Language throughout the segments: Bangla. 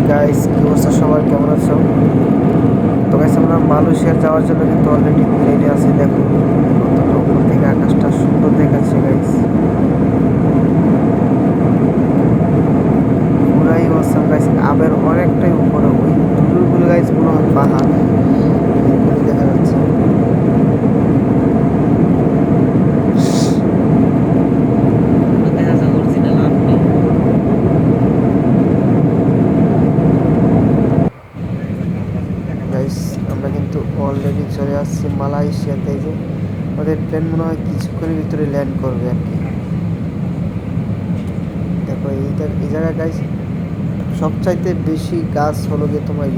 গাইস, কি অবস্থা সবার, কেমন আছো? তো গাইস, আমরা মালয়েশিয়া যাওয়ার জন্য কিন্তু অলরেডি রেডি আছি। দেখো কতটা উপর থেকে আকাশটা সুন্দর দেখাচ্ছে গাইস, পুরাই অসাম গাইস। আবার অনেকটাই উপরে ওই দূরগুলো গাইস মনে হয় পাহাড়, এগুলি দেখা যাচ্ছে। গাইস, আমরা কিন্তু অলরেডি চলে আসছি মালয়েশিয়াতে। যে আমাদের প্লেন মনে হয় কিছুক্ষণের ভিতরে ল্যান্ড করবে আর কি। দেখো এই জায়গায় গাইস সবচাইতে বেশি গাছ হলো গিয়ে তোমার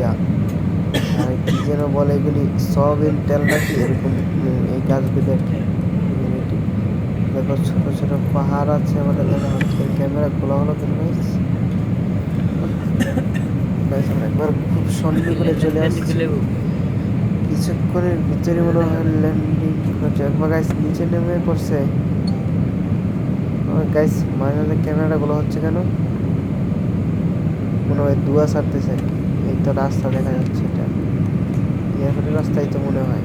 আর কি যেন বলে এগুলি, সয়াবিন তেল নাকি এরকম, এই গাছগুলি আর কি। দেখো ছোট ছোট পাহাড় আছে আমাদের দেখা হচ্ছে। ক্যামেরা খোলা হলো কেন গাইস? আমরা একবার খুব সন্নিকটে চলে আসছি, কিছুক্ষণের ভিতরে মনে হয় ল্যান্ডিং করছে। একবার গাইস নিচে নেমে পড়ছে। গাইস মাঝে মাঝে ক্যামেরাটা গুলো হচ্ছে কেন? মনে হয় ধোঁয়া ছাড়তেছে। এই তো রাস্তা দেখা যাচ্ছে, এটা এয়ারপোর্টের রাস্তাই তো মনে হয়।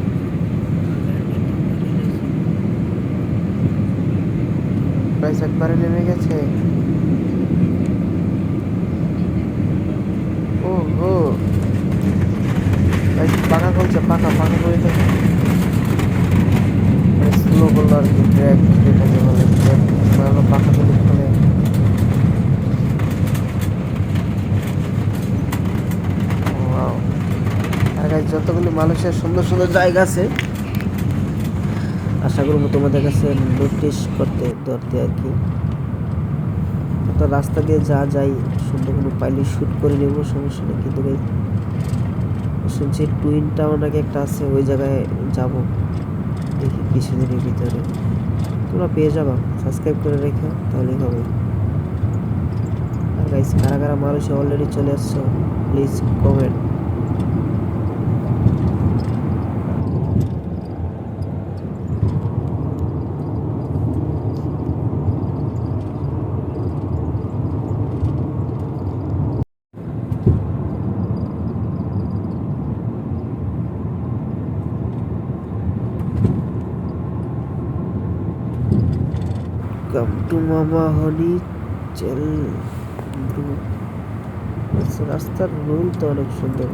গাইস একবারে নেমে গেছে। ও ও গাইস পাখা খুলছে, পাখা পাখা করে থাকে, স্লো করলো আর কি, ব্রেক যেটাকে বলে ব্রেক মারলো, পাখা গুলি খুলে। ওয়াও! আর গাইস যতগুলি মানুষের সুন্দর সুন্দর জায়গা আছে, আশা করবো তোমাদের কাছে নোটিশ করতে ধরতে আর কি। তো রাস্তা দিয়ে যা যাই, সুন্দর কোনো পাইলে শ্যুট করে নেবো, সমস্যা নেই। কিন্তু গাইস শুনছি টুইন টাউন নাকি একটা আছে, ওই জায়গায় যাব দেখি কিছুদিনের ভিতরে। তোমরা পেয়ে যাবা, সাবস্ক্রাইব করে রেখো তাহলেই হবে। আর গাইস কারা কারা মানুষ অলরেডি চলে আসছো, প্লিজ কমেন্ট। কাম টু মামা হনি চেল ব্রু। রাস্তার রোল তো অনেক সুন্দর।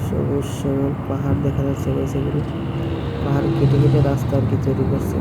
সবুজ শ্যামল পাহাড় দেখা যাচ্ছে গাইস, এগুলো পাহাড় কেটে কেটে রাস্তা আর কি তৈরি করছে।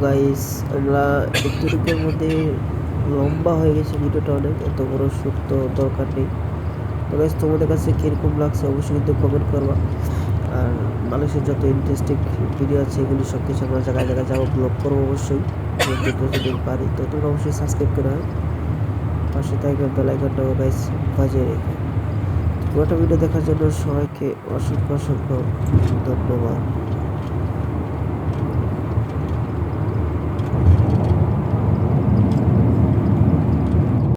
গাইস আমরা একটুটুকুর মধ্যে লম্বা হয়ে গেছে ভিডিওটা, অনেক এত বড় শ্যুট তো দরকার নেই। তো গাইস তোমাদের কাছে কীরকম লাগছে অবশ্যই কিন্তু কমেন্ট করবা। আর মানুষের যত ইন্টারেস্টিং ভিডিও আছে এগুলি সব কিছু আমরা জায়গায় জায়গায় যাবো, ব্লগ করবো অবশ্যই যতদিন পারি। তো তোমরা অবশ্যই সাবস্ক্রাইব করে হয় পাশে থাকবে বেল আইকনটাও গাইস বাজিয়ে রেখে। পুরোটা ভিডিও দেখার জন্য সবাইকে অসংখ্য অসংখ্য ধন্যবাদ।